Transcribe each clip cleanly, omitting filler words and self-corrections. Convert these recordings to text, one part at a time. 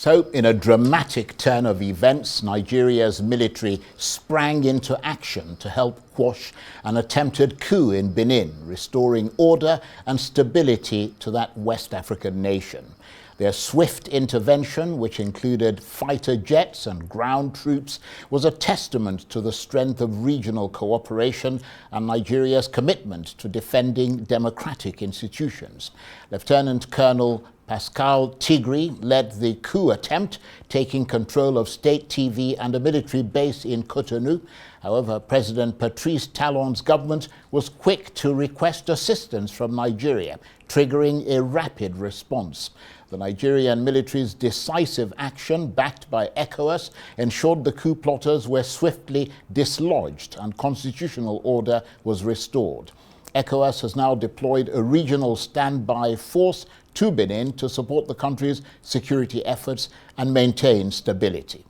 So, in a dramatic turn of events, Nigeria's military sprang into action to help quash an attempted coup in Benin, restoring order and stability to that West African nation. Their swift intervention, which included fighter jets and ground troops, was a testament to the strength of regional cooperation and Nigeria's commitment to defending democratic institutions. Lieutenant Colonel Pascal Tigri led the coup attempt, taking control of state TV and a military base in Cotonou. However, President Patrice Talon's government was quick to request assistance from Nigeria, triggering a rapid response. The Nigerian military's decisive action, backed by ECOWAS, ensured the coup plotters were swiftly dislodged and constitutional order was restored. ECOWAS has now deployed a regional standby force to Benin to support the country's security efforts and maintain stability.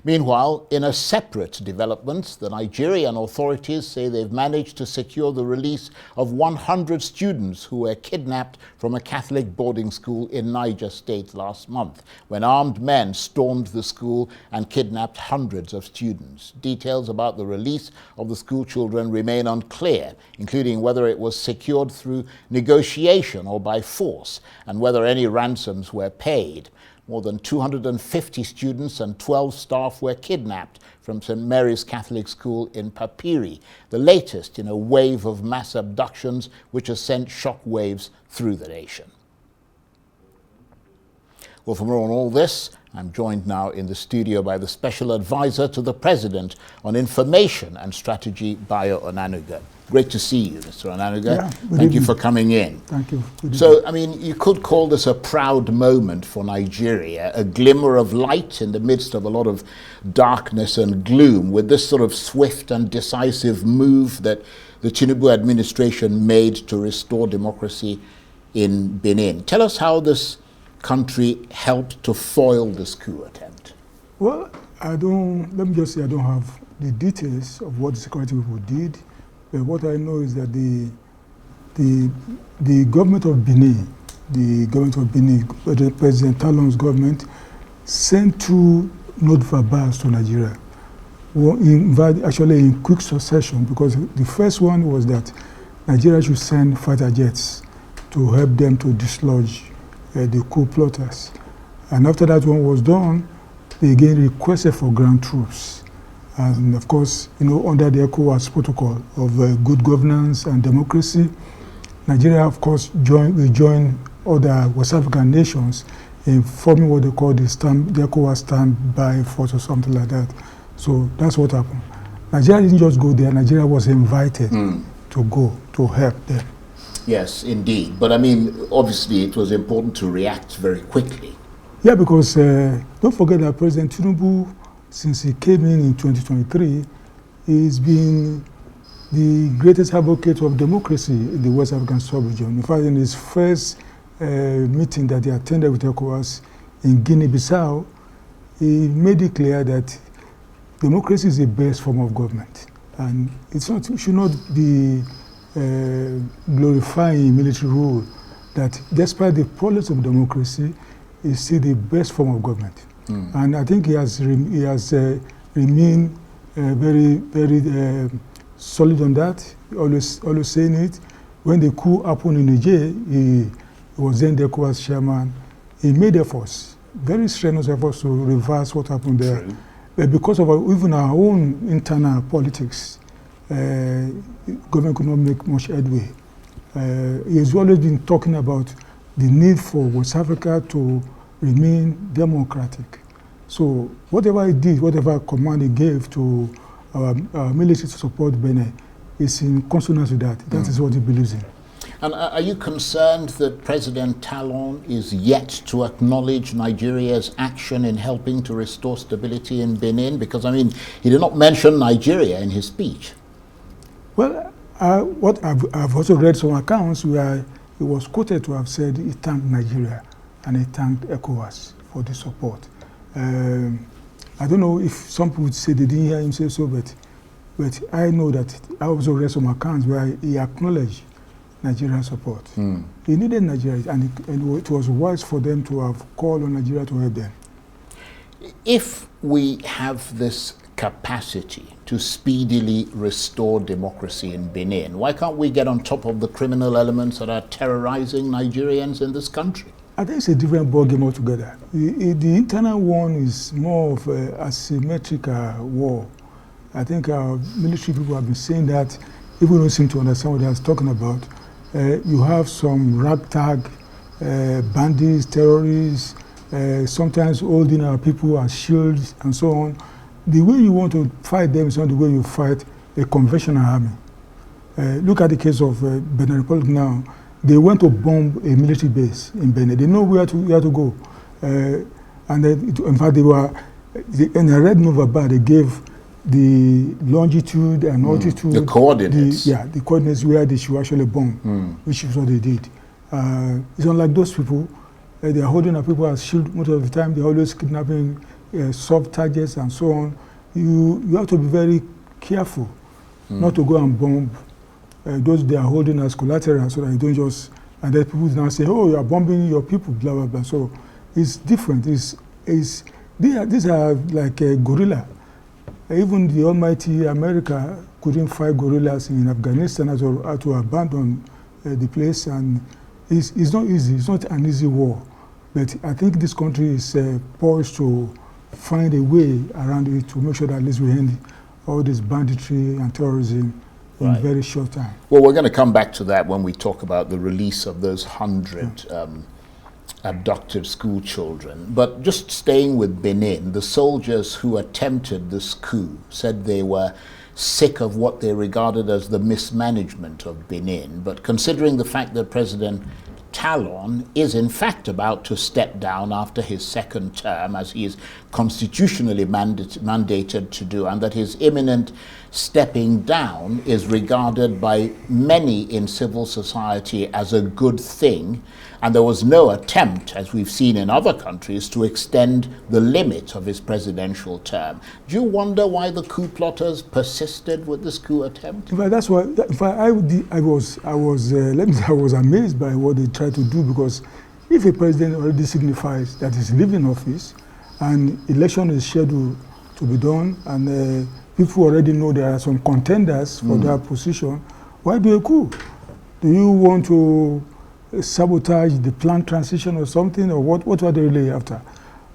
Meanwhile, in a separate development, the Nigerian authorities say they've managed to secure the release of 100 students who were kidnapped from a Catholic boarding school in Niger State last month, when armed men stormed the school and kidnapped hundreds of students. Details about the release of the school children remain unclear, including whether it was secured through negotiation or by force, and whether any ransoms were paid. More than 250 students and 12 staff were kidnapped from St. Mary's Catholic School in Papiri, the latest in a wave of mass abductions which has sent shock waves through the nation. Well, for more on all this, I'm joined now in the studio by the Special Advisor to the President on Information and Strategy, Bayo Onanuga. Great to see you, Mr. Onanuga. Yeah, Thank you for coming in. Thank you. So, I mean, you could call this a proud moment for Nigeria, a glimmer of light in the midst of a lot of darkness and gloom, with this sort of swift and decisive move that the Tinubu administration made to restore democracy in Benin. Tell us how this country helped to foil this coup attempt. Well, let me just say I don't have the details of what the security people did. But what I know is that the government of Benin, President Talon's government, sent 2 note verbals to Nigeria, actually in quick succession, because the first one was that Nigeria should send fighter jets to help them to dislodge the coup plotters. And after that one was done, they again requested for ground troops. And of course, under the ECOWAS protocol of good governance and democracy, Nigeria, of course, will join other West African nations in forming what they call the ECOWAS standby force or something like that. So that's what happened. Nigeria didn't just go there. Nigeria was invited to go to help them. Yes, indeed. But I mean, obviously, it was important to react very quickly. Yeah, because don't forget that President Tinubu, since he came in 2023, he's been the greatest advocate of democracy in the West African sub-region. In fact, in his first meeting that he attended with ECOWAS in Guinea-Bissau, he made it clear that democracy is the best form of government. And it should not be glorifying military rule, that despite the problems of democracy, it's still the best form of government. And I think he has remained very, very solid on that, always saying it. When the coup happened in Niger, he was then the ECOWAS chairman. He made efforts, very strenuous efforts to reverse what happened there. True. But because of even our own internal politics, government could not make much headway. He has always been talking about the need for West Africa to remain democratic. So whatever he did, whatever command he gave to our military to support Benin is in consonance with that. That is what he believes in. And are you concerned that President Talon is yet to acknowledge Nigeria's action in helping to restore stability in Benin? Because, I mean, he did not mention Nigeria in his speech. Well, what I've also read some accounts where he was quoted to have said he thanked Nigeria and he thanked ECOWAS for the support. I don't know if some people would say they didn't hear him say so, but I know that I also read some accounts where he acknowledged Nigerian support. He needed Nigeria, and it was wise for them to have called on Nigeria to help them. If we have this capacity to speedily restore democracy in Benin, why can't we get on top of the criminal elements that are terrorizing Nigerians in this country? I think it's a different ballgame altogether. The internal one is more of an asymmetric war. I think our military people have been saying that, people don't seem to understand what they're talking about. You have some ragtag bandits, terrorists, sometimes holding our people as shields and so on. The way you want to fight them is not the way you fight a conventional army. Look at the case of Benin Republic now. They went to bomb a military base in Benin. They know where to go. And in fact, in a red November, they gave the longitude and altitude. The coordinates. The coordinates where they should actually bomb, which is what they did. It's unlike those people. They are holding our people as shield most of the time. They're always kidnapping soft targets and so on. You have to be very careful not to go and bomb those they are holding as collateral, so that you don't just, and then people now say, oh, you are bombing your people, blah, blah, blah. So it's different. These are like a guerrilla. Even the almighty America couldn't fight guerrillas in Afghanistan had to abandon the place, and it's not easy. It's not an easy war. But I think this country is poised to find a way around it to make sure that at least we end all this banditry and terrorism in a very short time. Well, we're going to come back to that when we talk about the release of those 100 abducted school children. But just staying with Benin, the soldiers who attempted this coup said they were sick of what they regarded as the mismanagement of Benin. But considering the fact that President Talon is in fact about to step down after his second term, as he is constitutionally mandated to do, and that his imminent stepping down is regarded by many in civil society as a good thing, and there was no attempt, as we've seen in other countries, to extend the limit of his presidential term. Do you wonder why the coup plotters persisted with this coup attempt? In fact, that's why. In fact, I was amazed by what they tried to do, because if a president already signifies that he's leaving office, and election is scheduled to be done, and people already know there are some contenders for that position, why do a coup? Do you want to sabotage the planned transition or something, or what are they really after?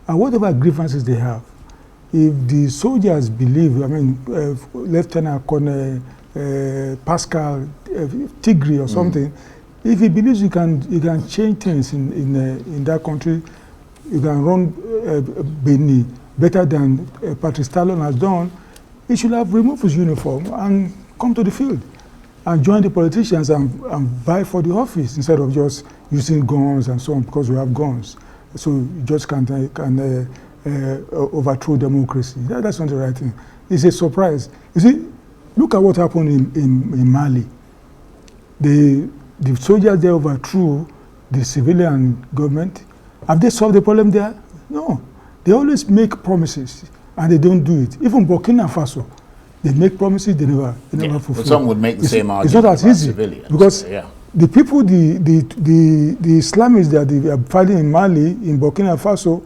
And whatever grievances they have, if the soldiers believe, I mean, Lieutenant Colonel Pascal Tigri or something, if he believes you can change things in that country, you can run Benin better than Patrice Talon has done, he should have removed his uniform and come to the field and join the politicians and vie for the office, instead of just using guns and so on, because we have guns. So you just can't overthrow democracy. That's not the right thing. It's a surprise. You see, look at what happened in Mali. The soldiers there overthrew the civilian government. Have they solved the problem there? No. They always make promises and they don't do it. Even Burkina Faso, they make promises, they never fulfill. But some would make the same argument. It's not as easy, civilians, because the people, the Islamists that they are fighting in Mali, in Burkina Faso,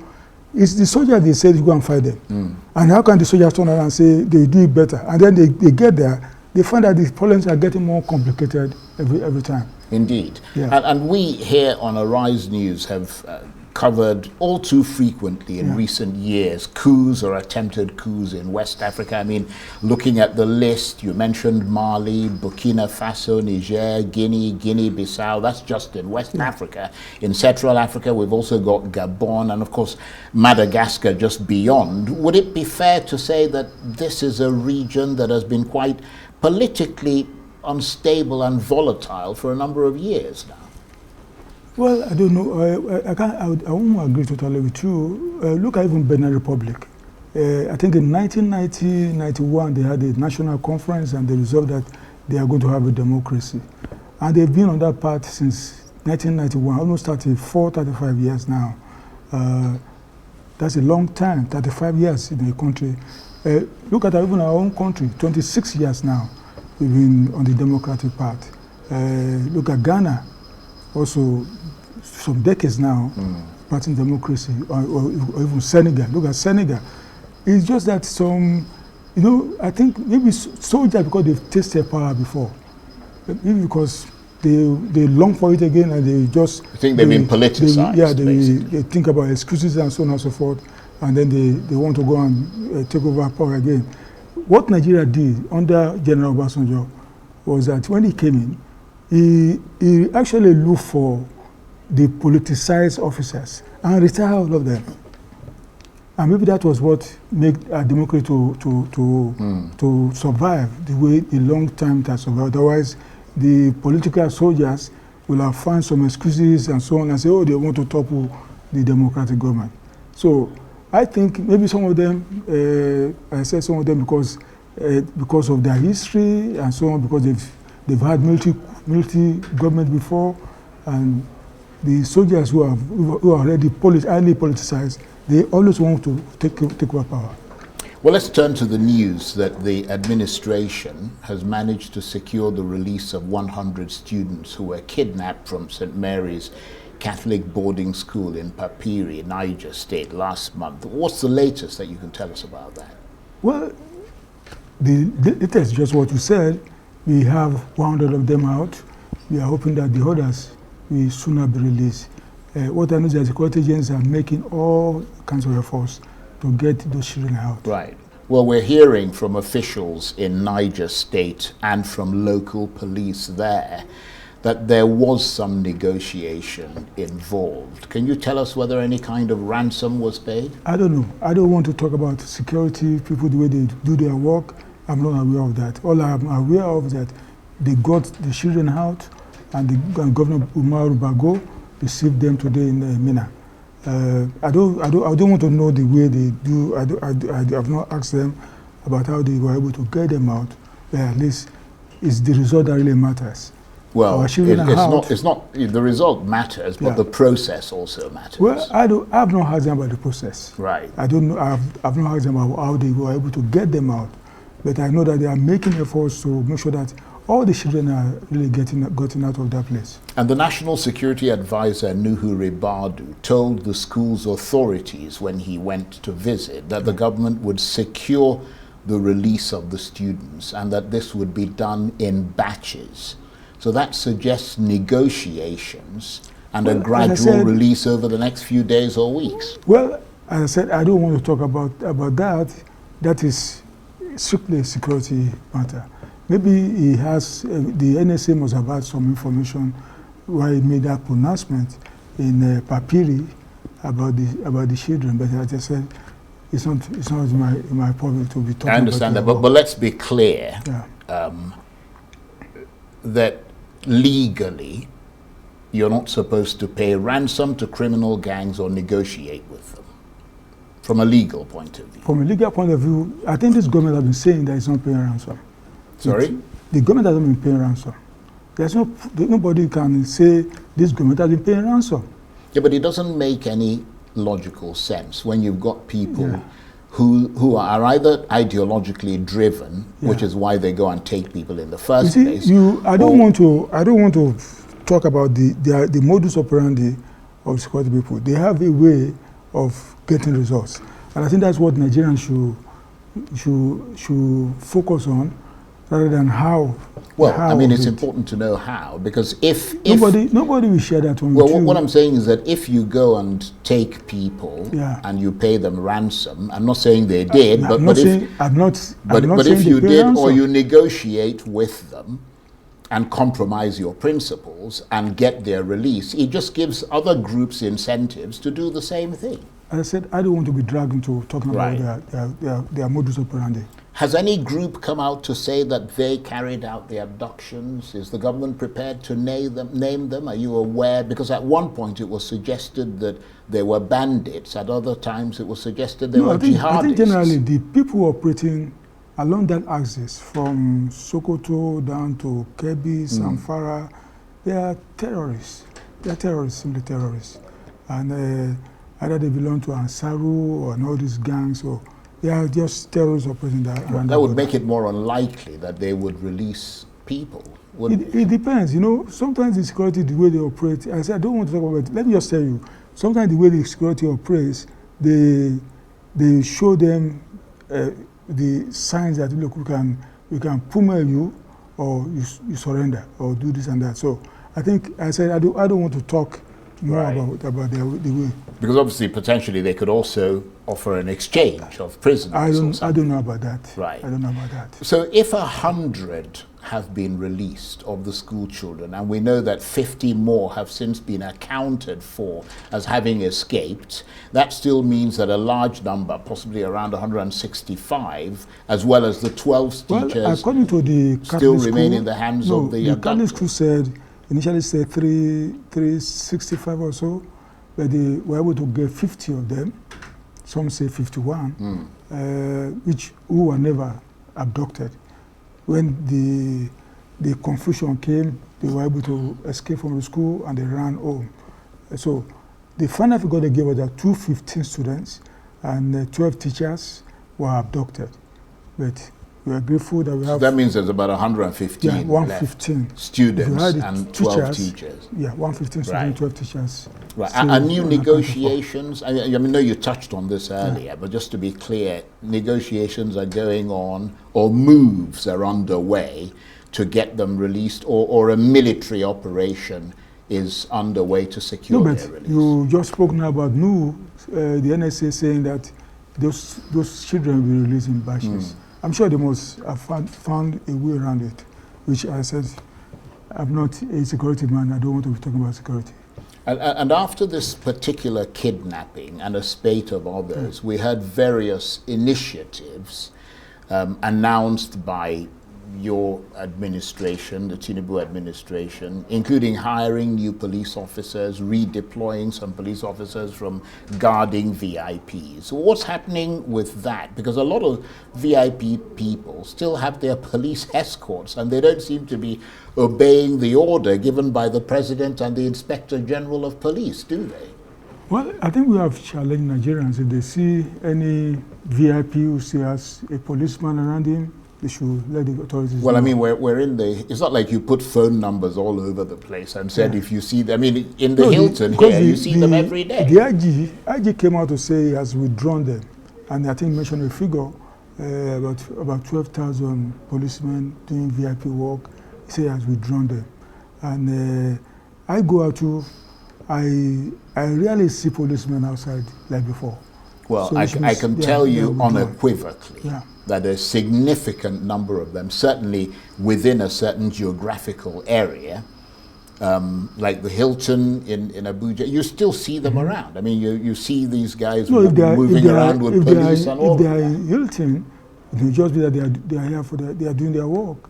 it's the soldiers they say to go and fight them. And how can the soldiers turn around and say they do it better? And then they get there, they find that the problems are getting more complicated every time. Indeed. And we here on Arise News have covered all too frequently in recent years coups or attempted coups in West Africa. I mean, looking at the list, you mentioned Mali, Burkina Faso, Niger, Guinea-Bissau. That's just in West Africa. In Central Africa, we've also got Gabon and, of course, Madagascar just beyond. Would it be fair to say that this is a region that has been quite politically unstable and volatile for a number of years now? Well, I don't know. I won't agree totally with you. Look at even Benin Republic. I think in 1990-91 they had a national conference and they resolved that they are going to have a democracy. And they've been on that path since 1991, almost 35 years now. That's a long time, 35 years in a country. Look at even our own country, 26 years now we've been on the democratic path. Look at Ghana. Also, some decades now, party in democracy, or even Senegal. Look at Senegal. It's just that some, I think maybe soldiers, because they've tasted power before, maybe because they long for it again, and they just... I think they've been politicized, they think about excuses and so on and so forth, and then they want to go and take over power again. What Nigeria did under General Obasanjo was that when he came in, he actually looked for the politicized officers and retired all of them. And maybe that was what made our democracy to survive the way a long time it has survived. Otherwise, the political soldiers will have found some excuses and so on and say, oh, they want to topple the democratic government. So I think maybe some of them, I said some of them because of their history and so on, because they've had military government before, and the soldiers who are already highly politicized, they always want to take over power. Well, let's turn to the news that the administration has managed to secure the release of 100 students who were kidnapped from St. Mary's Catholic boarding school in Papiri, Niger State, last month. What's the latest that you can tell us about that? Well, it is just what you said. We have 100 of them out. We are hoping that the others will sooner be released. What I know is that the security agents are making all kinds of efforts to get those children out. Right. Well, we're hearing from officials in Niger State and from local police there that there was some negotiation involved. Can you tell us whether any kind of ransom was paid? I don't know. I don't want to talk about security people, the way they do their work. I'm not aware of that. All I'm aware of is that they got the children out, and Governor Umar Bago received them today in Mina. I don't want to know the way they do. I have not asked them about how they were able to get them out. But at least it's the result that really matters. Well, it's not the result matters, but the process also matters. Well, I have not asked them about the process. Right. I don't know. I've not asked them about how they were able to get them out, but I know that they are making efforts to make sure that all the children are really gotten out of that place. And the National Security Advisor, Nuhu Ribadu, told the school's authorities when he went to visit that the government would secure the release of the students and that this would be done in batches. So that suggests negotiations and a gradual release over the next few days or weeks. Well, as I said, I don't want to talk about that. That is strictly a security matter. Maybe he has, the NSA must have had some information why he made that pronouncement in Papiri about the children. But as I said, it's not in my public to be talking about. I understand that, but let's be clear that legally you're not supposed to pay ransom to criminal gangs or negotiate with them, from a legal point of view. From a legal point of view, I think this government has been saying that it's not paying ransom. Sorry? The government hasn't been paying ransom. Nobody can say this government has been paying ransom. Yeah, but it doesn't make any logical sense when you've got people who are either ideologically driven, which is why they go and take people in the first place. I don't want to talk about the modus operandi of security people. They have a way of getting results, and I think that's what Nigerians should focus on, rather than how. Well, I mean, it's important to know how, because if nobody will share that one. Well, what I'm saying is that if you go and take people and you pay them ransom, I'm not saying they did, but if you did, ransom, or you negotiate with them and compromise your principles and get their release, it just gives other groups incentives to do the same thing. As I said, I don't want to be dragged into talking about their modus operandi. Has any group come out to say that they carried out the abductions? Is the government prepared to name them? Are you aware? Because at one point it was suggested that they were bandits. At other times it was suggested they were jihadists. I think generally the people operating along that axis, from Sokoto down to Kebbi, Zamfara, they are terrorists. They are terrorists, simply terrorists. And either they belong to Ansaru or all these gangs, or they are just terrorists operating that. Well, that would make it more unlikely that they would release people. It depends, Sometimes the security, the way they operate. I said I don't want to talk about it. Let me just tell you, sometimes the way the security operates, they show them the signs that, look, we can pummel you, or you surrender, or do this and that. So I think I said I don't want to talk more about the way. Because obviously, potentially, they could also offer an exchange of prisoners. I don't know about that. Right. I don't know about that. So if 100 have been released of the school children, and we know that 50 more have since been accounted for as having escaped, that still means that a large number, possibly around 165, as well as the 12 teachers, according to the still remain in the hands of the abducted. The Catholic school initially said 365 or so, but they were able to get 50 of them. Some say 51, who were never abducted. When the confusion came, they were able to escape from the school and they ran home. So the final figure they gave us that 215 students and 12 teachers were abducted. But we are grateful that we have... So that means there's about 115 yeah, 115 students and 12 teachers. Yeah, 115 students, 12 teachers. Right, and new negotiations, I know you touched on this earlier, but just to be clear, negotiations are going on, or moves are underway to get them released, or a military operation is underway to secure their release. You just spoke now about the NSA saying that those children will be released in batches. I'm sure they must have found a way around it, which I said, I'm not a security man, I don't want to be talking about security. And after this particular kidnapping and a spate of others, we had various initiatives announced by your administration, the Tinubu administration, including hiring new police officers, redeploying some police officers from guarding VIPs. What's happening with that? Because a lot of VIP people still have their police escorts and they don't seem to be obeying the order given by the President and the Inspector General of Police, do they? Well, I think we have challenged Nigerians. If they see any VIP who has a policeman around him, they should let the authorities know. I mean, we're in it's not like you put phone numbers all over the place and said if you see them, I mean, in the Hilton here, you see them every day. The IG came out to say he has withdrawn them. And I think mentioned a figure, about 12,000 policemen doing VIP work. He said he has withdrawn them. And I go out to, I rarely see policemen outside like before. Well, so I can tell you unequivocally that a significant number of them, certainly within a certain geographical area, like the Hilton in Abuja, you still see them around. I mean, you see these guys moving around with police and all. If they are in Hilton, it will just be that they are here they are doing their work.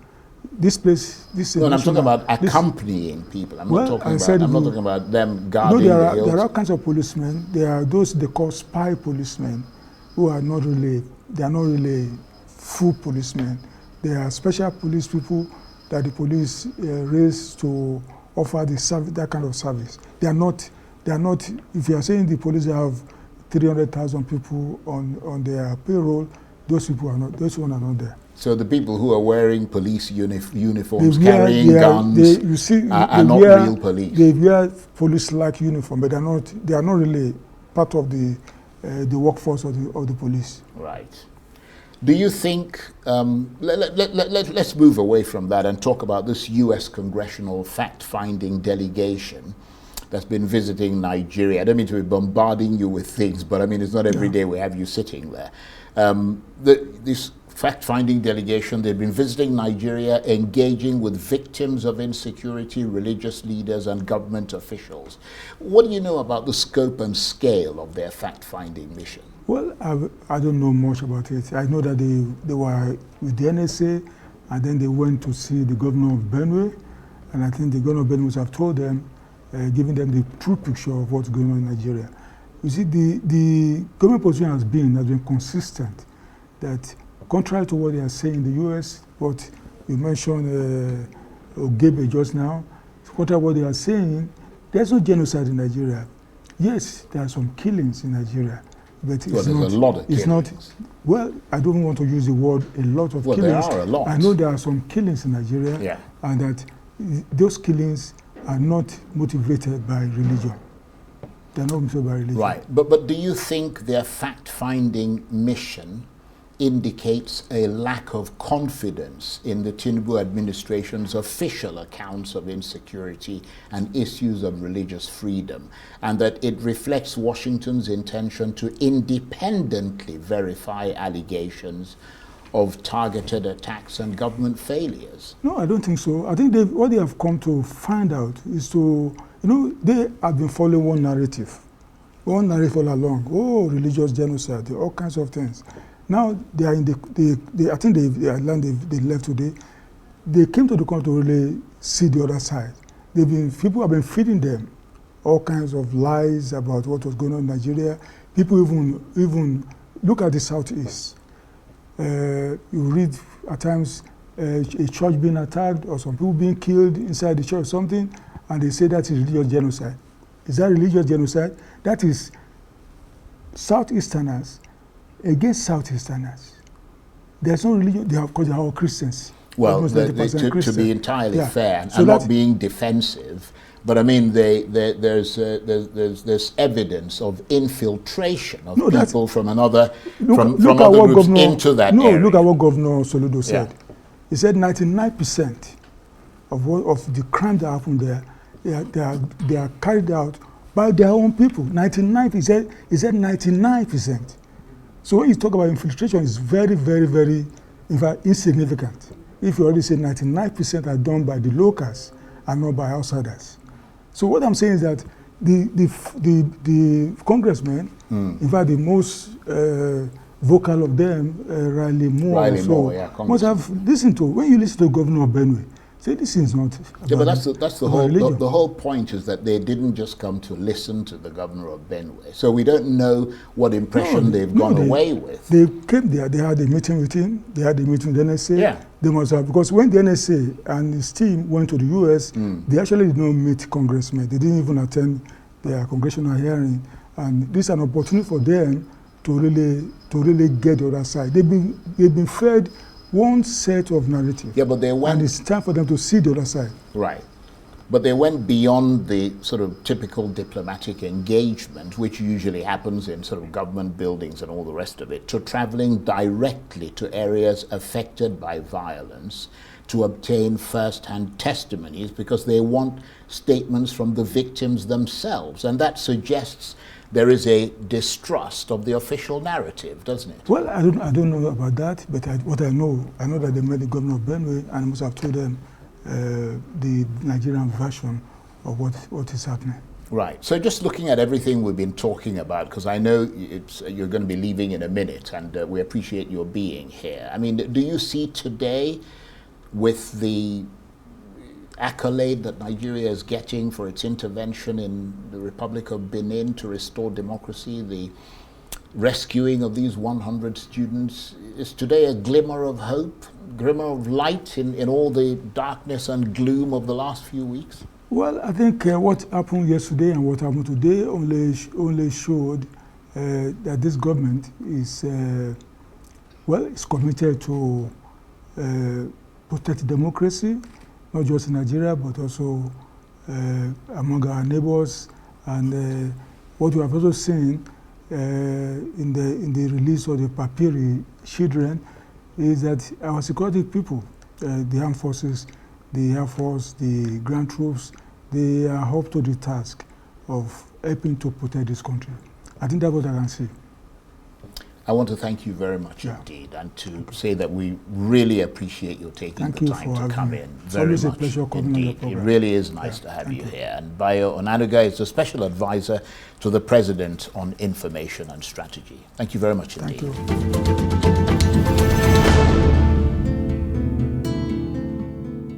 This place, No, I'm talking about accompanying people. I'm not talking about them guarding the Hilton. There are all kinds of policemen. There are those they call spy policemen, who are not really full policemen. They are special police people that the police raise to offer that kind of service. They are not. If you are saying the police have 300,000 people on their payroll, those people are not. Those ones are not there. So the people who are wearing police uniforms, carrying guns, are not real police. They wear police-like uniform, but they are not really part of the workforce of the police. Right. Do you think, let's move away from that and talk about this U.S. congressional fact-finding delegation that's been visiting Nigeria. I don't mean to be bombarding you with things, but I mean, it's not every day we have you sitting there. This fact-finding delegation, they've been visiting Nigeria, engaging with victims of insecurity, religious leaders and government officials. What do you know about the scope and scale of their fact-finding mission? Well, I don't know much about it. I know that they were with the NSA, and then they went to see the governor of Benue, and I think the governor of Benue must have told them, giving them the true picture of what's going on in Nigeria. You see, the government position has been consistent, that contrary to what they are saying in the U.S., what you mentioned Ogebe just now, contrary to what they are saying, there's no genocide in Nigeria. Yes, there are some killings in Nigeria, but there's a lot of killings. I don't want to use the word a lot of killings. There are a lot. I know there are some killings in Nigeria, and that those killings are not motivated by religion. They're not motivated by religion. Right, but do you think their fact-finding mission indicates a lack of confidence in the Tinubu administration's official accounts of insecurity and issues of religious freedom, and that it reflects Washington's intention to independently verify allegations of targeted attacks and government failures? No, I don't think so. I think what they have come to find out is to, they have been following one narrative all along. Oh, religious genocide, all kinds of things. Now they are in I think they left today. They came to the country to really see the other side. People have been feeding them all kinds of lies about what was going on in Nigeria. People even look at the Southeast. You read at times a church being attacked or some people being killed inside the church or something, and they say that is religious genocide. Is that religious genocide? That is Southeasterners against Southeasterners. There's no religion. They are all Christians. Well, to be entirely fair, so I'm not being defensive, but I mean there's evidence of infiltration of people from another from other groups into that area. Look at what Governor Soludo said. Yeah. He said 99% of the crime that happened there, they are carried out by their own people. 99. He said 99%. So when you talk about infiltration, it's very, very, very, in fact, insignificant. If you already say 99% are done by the locals and not by outsiders. So what I'm saying is that the congressmen, in fact, the most vocal of them, Riley Moore, must have listened to. When you listen to Governor Benue, say this is not. Yeah, but that's the whole the whole point is that they didn't just come to listen to the governor of Benue. So we don't know what impression they've gone away with. They came there. They had a meeting with him. They had a meeting with the NSA. Yeah. They must have, because when the NSA and his team went to the U.S., they actually did not meet congressmen. They didn't even attend their congressional hearing, and this is an opportunity for them to really get the other side. They've been fed one set of narrative. Yeah, but they went, and it's time for them to see the other side. Right. But they went beyond the sort of typical diplomatic engagement, which usually happens in sort of government buildings and all the rest of it, to traveling directly to areas affected by violence to obtain first-hand testimonies, because they want statements from the victims themselves. And that suggests there is a distrust of the official narrative, doesn't it? Well, I don't know about that, but what I know that they met the governor of Benue and must have told them the Nigerian version of what is happening. Right. So just looking at everything we've been talking about, because I know you're going to be leaving in a minute, and we appreciate your being here. I mean, do you see today, with the accolade that Nigeria is getting for its intervention in the Republic of Benin to restore democracy, the rescuing of these 100 students, is today a glimmer of hope, glimmer of light in all the darkness and gloom of the last few weeks? Well, I think what happened yesterday and what happened today only showed that this government is is committed to protect democracy, not just in Nigeria, but also among our neighbors. And what we have also seen in the release of the Papiri children is that our security people, the armed forces, the Air Force, the ground troops, they are up to the task of helping to protect this country. I think that's what I can see. I want to thank you very much indeed, and to say that we really appreciate you taking the time to come in. Very much. It's always a pleasure coming on the program. It really is nice to have you here. And Bayo Onanuga is the Special Advisor to the President on Information and Strategy. Thank you very much indeed. Thank you.